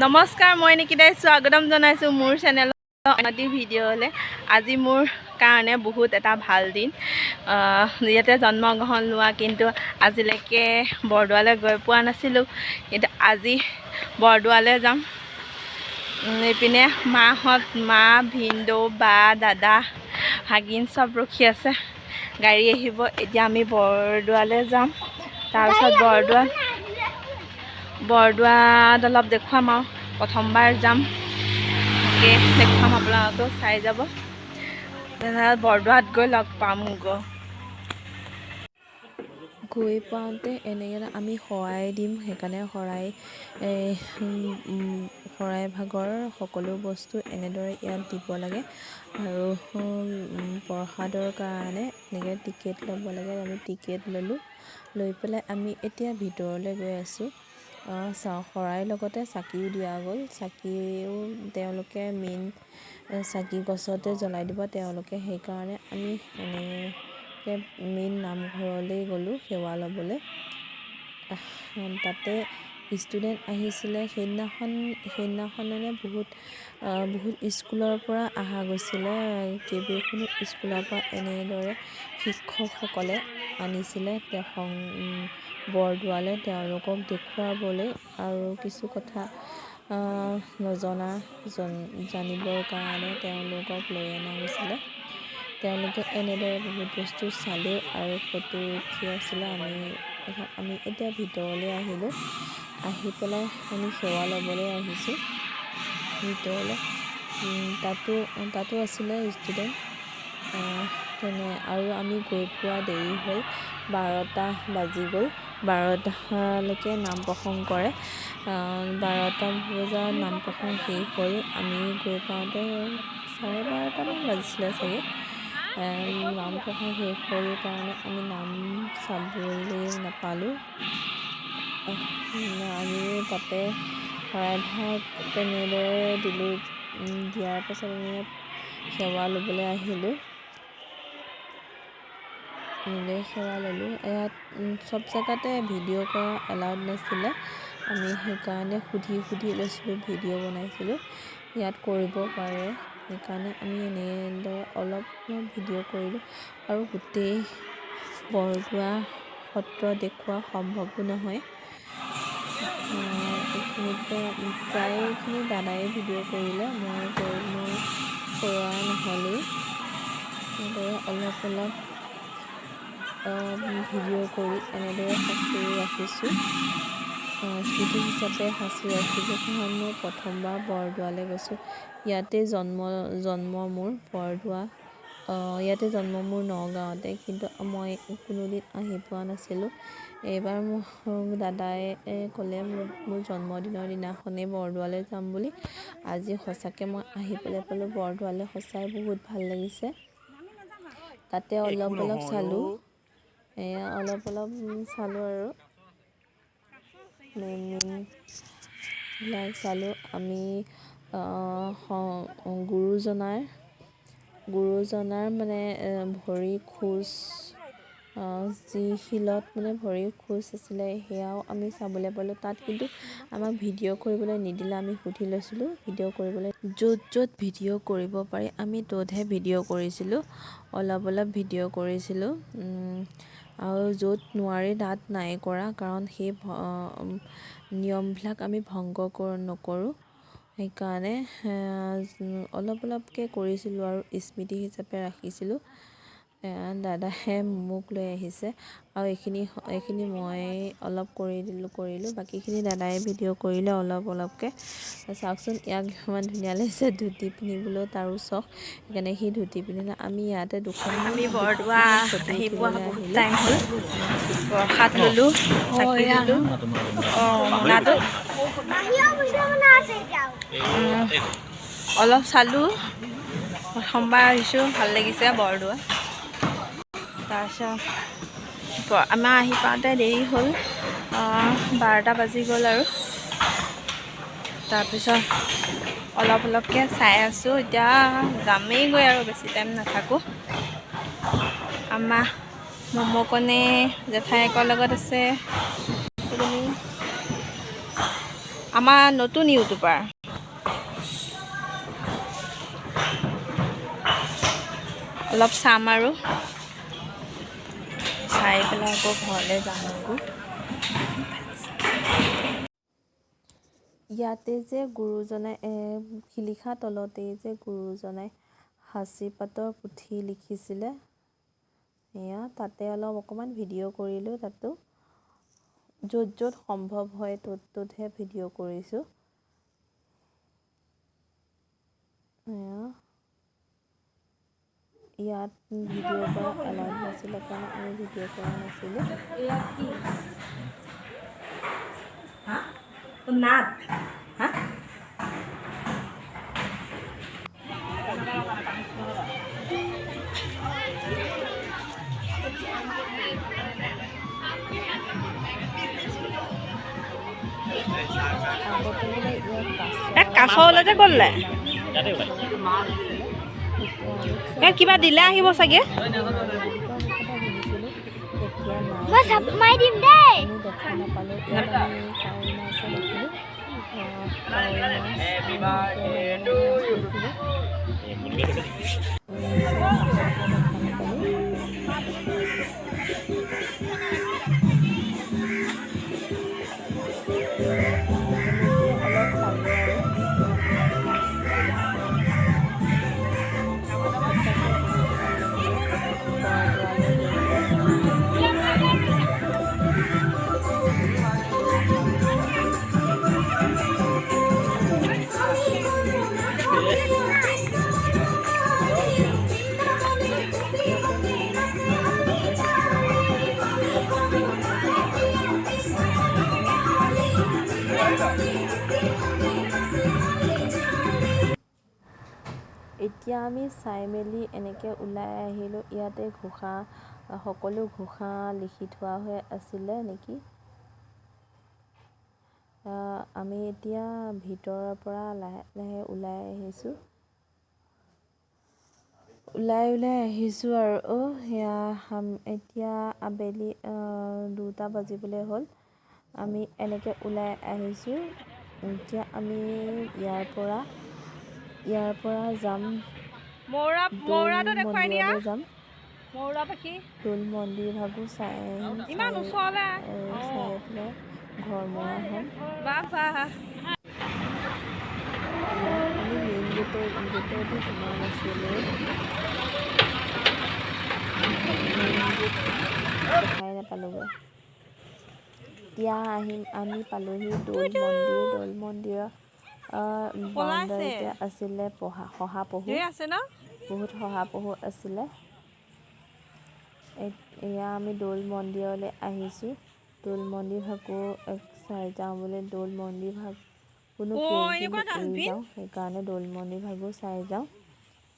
নমস্কাৰ, মই নিকিতাই স্বাগতম জনাইছোঁ মোৰ চেনেলত ভিডিঅ'লৈ। আজি মোৰ কাৰণে বহুত এটা ভাল দিন। ইয়াতে জন্মগ্ৰহণ লোৱা, কিন্তু আজিলৈকে বৰদোৱালৈ গৈ পোৱা নাছিলোঁ। কিন্তু আজি বৰদোৱালৈ যাম। এইপিনে মাহঁত, মা, ভিনদেউ, বা, দাদা, ভাগিন চব ৰখি আছে। গাড়ী আহিব, এতিয়া আমি বৰদোৱালৈ যাম। তাৰপিছত বৰদোৱাত অলপ দেখুৱাম আৰু প্ৰথমবাৰ যাম, তাকে দেখুৱাম, আপোনালোকেও চাই যাব। তেনেহ'লে বৰদোৱাত গৈ লগ পাম। গৈ পাওঁতে এনেকৈ আমি শৰাই দিম, সেইকাৰণে শৰাই ভাগৰ সকলো বস্তু এনেদৰে ইয়াত দিব লাগে। আৰু প্ৰসাদৰ কাৰণে এনেকৈ টিকেট ল'ব লাগে। আমি টিকেট ল'লোঁ, লৈ পেলাই আমি এতিয়া ভিতৰলৈ গৈ আছোঁ। শৰাইৰ লগতে চাকিও দিয়া গ'ল। চাকিও তেওঁলোকে মেইন চাকি গছতে জ্বলাই দিব তেওঁলোকে, সেইকাৰণে আমি এনেকৈ মেইন নামঘৰলৈ গ'লোঁ সেৱা ল'বলৈ। তাতে ষ্টুডেণ্ট আহিছিলে সেইদিনাখনে বহুত স্কুলৰ পৰা অহা গৈছিলে। কেইবাখনো স্কুলৰ পৰা এনেদৰে শিক্ষকসকলে আনিছিলে বৰদোৱালৈ তেওঁলোকক দেখুৱাবলৈ আৰু কিছু কথা জানিবৰ কাৰণে তেওঁলোকক লৈ অনা হৈছিলে। তেওঁলোকে এনেদৰে বহুত বস্তু চালেও আৰু ফটো উঠি আছিলে। আমি এতিয়া ভিতৰলৈ আহিলোঁ। আহি পেলাই আমি সেৱা ল'বলৈ আহিছোঁ ভিতৰলৈ। তাতো আছিলে ষ্টুডেণ্ট আৰু আমি গৈ পোৱা দেৰি হ'ল, 12টা বাজি গ'ল। 12টালৈকে নাম প্ৰসংগ কৰে। 12টা বজাত নাম প্ৰসংগ শেষ হ'ল। আমি গৈ পাওঁতে 12:30মান বাজিছিলে চাগে। নাম প্ৰসংগ শেষ হ'ল কাৰণে আমি নাম চাবলৈ নাপালোঁ। আমিও তাতে শৰাইভাগ তেনেদৰে দিলোঁ। দিয়াৰ পাছত আমি সেৱা ল'বলৈ আহিলোঁ। এনেদৰে সেৱা ল'লোঁ। ইয়াত চব জেগাতে ভিডিঅ' কৰা এলাউড নাছিলে। আমি সেইকাৰণে সুধি লৈছিলোঁ, ভিডিঅ' বনাইছিলোঁ। ইয়াত কৰিব পাৰে, সেইকাৰণে আমি এনেদৰে অলপ ভিডিঅ' কৰিলোঁ। আৰু গোটেই বৰদোৱা সত্ৰ দেখুওৱা সম্ভৱো নহয়। এইখিনিতে প্ৰায়খিনি দাদাই ভিডিঅ' কৰিলে, মই কৰোৱা নহ'লেই। এনেদৰে অলপ ভিডিঅ' কৰি এনেদৰে সাঁচি ৰাখিছোঁ, স্মৃতি হিচাপে সাঁচি ৰাখিছোঁ। কাৰণ মই প্ৰথমবাৰ বৰদোৱালৈ গৈছোঁ। ইয়াতে জন্ম মোৰ বৰদোৱা। ইয়াতে জন্ম মোৰ নগাঁৱতে, কিন্তু মই কোনোদিন আহি পোৱা নাছিলোঁ। এইবাৰ মোক দাদাই ক'লে মোৰ জন্মদিনৰ দিনাখনেই বৰদোৱালৈ যাম বুলি। আজি সঁচাকৈ মই আহি পেলাই পালোঁ বৰদোৱালৈ। সঁচাই বহুত ভাল লাগিছে। তাতে অলপ চালোঁ, অলপ চালোঁ আৰু মেইনবিলাক চালোঁ। আমি গুৰুজনাৰ মানে ভৰিৰ খোজ, যি শিলত মানে ভৰিৰ খোজ আছিলে, সেয়াও আমি চাবলৈ পালোঁ। তাত কিন্তু আমাক ভিডিঅ' কৰিবলৈ নিদিলে। আমি সুধি লৈছিলোঁ ভিডিঅ' কৰিবলৈ। য'ত ভিডিঅ' কৰিব পাৰি আমি ত'তহে ভিডিঅ' কৰিছিলোঁ। অলপ ভিডিঅ' কৰিছিলোঁ। আৰু য'ত নোৱাৰি তাত নাই কৰা, কাৰণ সেই নিয়মবিলাক আমি ভংগ নকৰোঁ। সেইকাৰণে অলপকৈ কৰিছিলোঁ আৰু স্মৃতি হিচাপে ৰাখিছিলোঁ। দাদাই মোক লৈ আহিছে আৰু এইখিনি মই অলপ কৰিলোঁ। বাকীখিনি দাদাই ভিডিঅ' কৰিলে অলপকৈ। চাওকচোন, ইয়াক ইমান ধুনীয়া লাগিছে। ধুতি পিন্ধিবলৈও তাৰো চখ, সেইকাৰণে সি ধুতি পিন্ধিলে। আমি ইয়াতে আমি বৰদোৱা আহি পোৱা বহুত টাইম হ'ল। প্ৰসাদ ল'লোঁ, চাকি দিলোঁ। অলপ চালোঁ। প্ৰথমবাৰ আহিছোঁ, ভাল লাগিছে বৰদোৱা। তাৰপিছত আমাৰ আহি পাওঁতে দেৰি হ'ল, 12টা বাজি গ'ল আৰু। তাৰপিছত অলপকৈ চাই আছোঁ। এতিয়া যামেইগৈ আৰু বেছি টাইম নাথাকোঁ। আমাৰ মমকণে জেঠায়েকৰ লগত আছে। আমাৰ নতুন ইউটিউবাৰ অলপ চাম আৰু চাই পেলাই আকৌ ঘৰলৈ যাম আৰু ইয়াতে যে গুৰুজনাই শিলিখা তলতেই যে গুৰুজনাই সাঁচি পাতৰ পুথি লিখিছিলে এয়া তাতে অলপ অকণমান ভিডিঅ' কৰিলোঁ তাতো য'ত য'ত সম্ভৱ হয় ত'তহে ভিডিঅ' কৰিছোঁ ইয়াত ভিডিঅ' কৰা এলাউড নাছিলে কাৰণে আমি ভিডিঅ' কৰা নাছিলোঁ নাট হা আগতে বোলে ইয়াত কাছ ওলাইছে ক'লে কিবা দিলে আহিব চাগে এতিয়া নাই আমি দেখা নাপালোঁ ইয়াত আমি কাৱৈ মাছহে দেখিলোঁ কাৱৈ মাছ দেখিলোঁ কাছহে দেখা নাপালোঁ তেনেকৈ অলপ চালোঁ আৰু সঁচাকৈ বহুত ভাল লাগিলে বৰদোৱালৈ গৈ পেলাই ইয়াতে মেইন আৰু এটা কথা এতিয়া আমি চাই মেলি এনেকৈ ওলাই আহিলোঁ ইয়াতে ঘোষা সকলো ঘোষা লিখি থোৱা হৈ আছিলে নেকি আমি এতিয়া ভিতৰৰ পৰা লাহে লাহে ওলাই আহিছোঁ আৰু সেয়া এতিয়া আবেলি 2টা বাজিবলৈ হ'ল আমি এনেকৈ ওলাই আহিছোঁ এতিয়া আমি ইয়াৰ পৰা যাম দৌল মন্দিৰলৈ যাম দৌল মন্দিৰ ভাগো চাই পেলাই ঘৰমুৱা হ'ম আমি মেইন গেটেদি সোমোৱা নাছিলোঁ মেইন গেট দেখাই নাপালোঁগৈ এতিয়া আমি পালোঁহি দৌল মন্দিৰৰ বাউণ্ডাৰীতে আছিলে শহাপহু বহুত শহাপহু আছিলে এয়া আমি দৌল মন্দিৰলৈ আহিছোঁ দৌল মন্দিৰ ভাগো চাই যাওঁ বুলি দৌল মন্দিৰ ভাগ কোনো এৰি যাওঁ সেইকাৰণে দৌল মন্দিৰ ভাগো চাই যাওঁ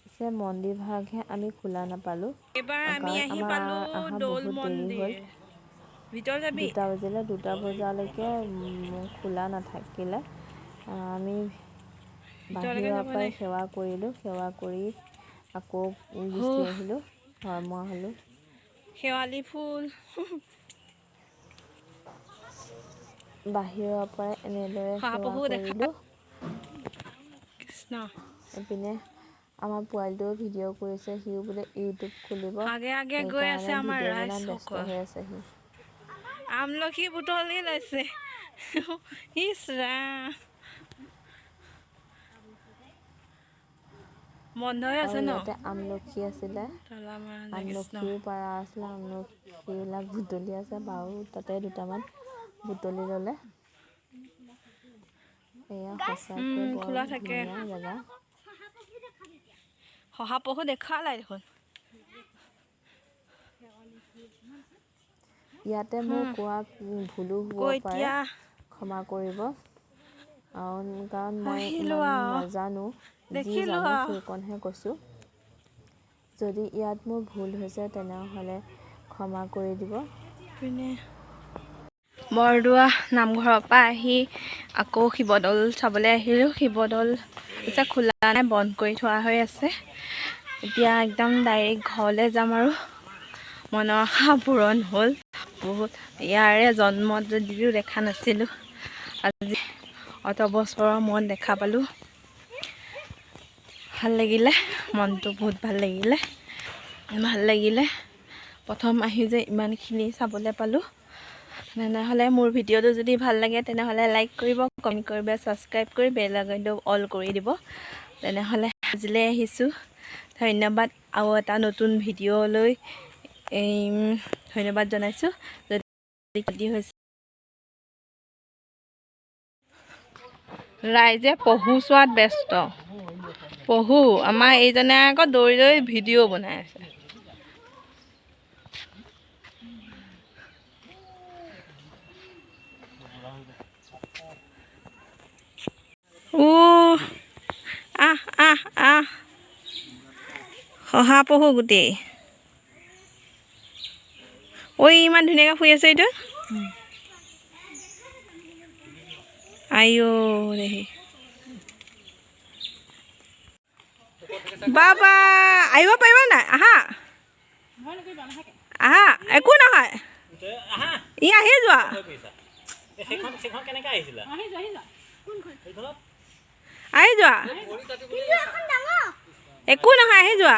পিছে মন্দিৰ ভাগহে আমি খোলা নাপালোঁ কাৰণ আমাৰ অহা বহুত দেৰি হ'ল 2টা বাজিলে 2টা বজালৈকে খোলা নাথাকিলে আমি বাহিৰৰ পৰাই সেৱা কৰিলোঁ সেৱা কৰি আকৌ গুচি আহিলোঁ ঘৰমুৱা হ'লোঁ শেৱালি ফুল বাহিৰৰ পৰাই এনেদৰে সেৱা কৰিলোঁ এইপিনে আমাৰ পোৱালিটোও ভিডিঅ' কৰিছে সিও বোলে ইউটিউব খুলিব সেইকাৰণে ভিডিঅ' বনাত ব্যস্ত হৈ আছে সি আমলখি বুটলি লৈছে ইছ ৰাম আৰু ইয়াতে আমলখি আছিলে আমলখিও পাৰা আছিলে আমলখিবিলাক বুটলি আছে বাৰু তাতে 2টামান বুটলি ল'লে এয়া সঁচাকৈ বৰ ধুনীয়া জেগা শহাপহু দেখা নাই দেখোন ইয়াতে মোৰ কোৱা ভুলো হ'ব পাৰে ক্ষমা কৰিব কাৰণ মই ইমান নাজানো যি জানো সেইকণহে কৈছোঁ যদি ইয়াত মোৰ ভুল হৈছে তেনেহ'লে ক্ষমা কৰি দিব বৰদোৱা নামঘৰৰ পৰা আহি আকৌ শিৱদৌল চাবলৈ আহিলোঁ শিৱদৌল পিছে খোলা নাই বন্ধ কৰি থোৱা হৈ আছে এতিয়া একদম ডাইৰেক্ট ঘৰলৈ যাম আৰু মনৰ আশা পূৰণ হ'ল বহুত ইয়াৰে জন্মত যদিও দেখা নাছিলোঁ আজি অত বছৰৰ মূৰত দেখা পালোঁ। ভাল লাগিলে, মনটো বহুত ভাল লাগিলে। প্ৰথম আহি যে ইমানখিনি চাবলৈ পালোঁ। তেনেহ'লে মোৰ ভিডিঅ'টো যদি ভাল লাগে তেনেহ'লে লাইক কৰিব, কমেণ্ট কৰিব, ছাবস্ক্ৰাইব কৰি বেল আইকনটো অল কৰি দিব। তেনেহ'লে আজিলৈ আহিছোঁ, ধন্যবাদ। আৰু এটা নতুন ভিডিঅ'লৈ ধন্যবাদ জনাইছোঁ। যদি হৈছে ৰাইজে পহু চোৱাত ব্যস্ত। পহু আমাৰ এইজনে আকৌ দৌৰি দৌৰি ভিডিঅ' বনাই আছে। আহ শহাপহু গোটেই। ঐ ইমান ধুনীয়াকৈ শুই আছে এইটো। আইঅ দেহি বাবা আহিব পাৰিবা নাই? আহা একো নহয়, ই আহি যোৱা। আহি যোৱা, একো নহয়, আহি যোৱা।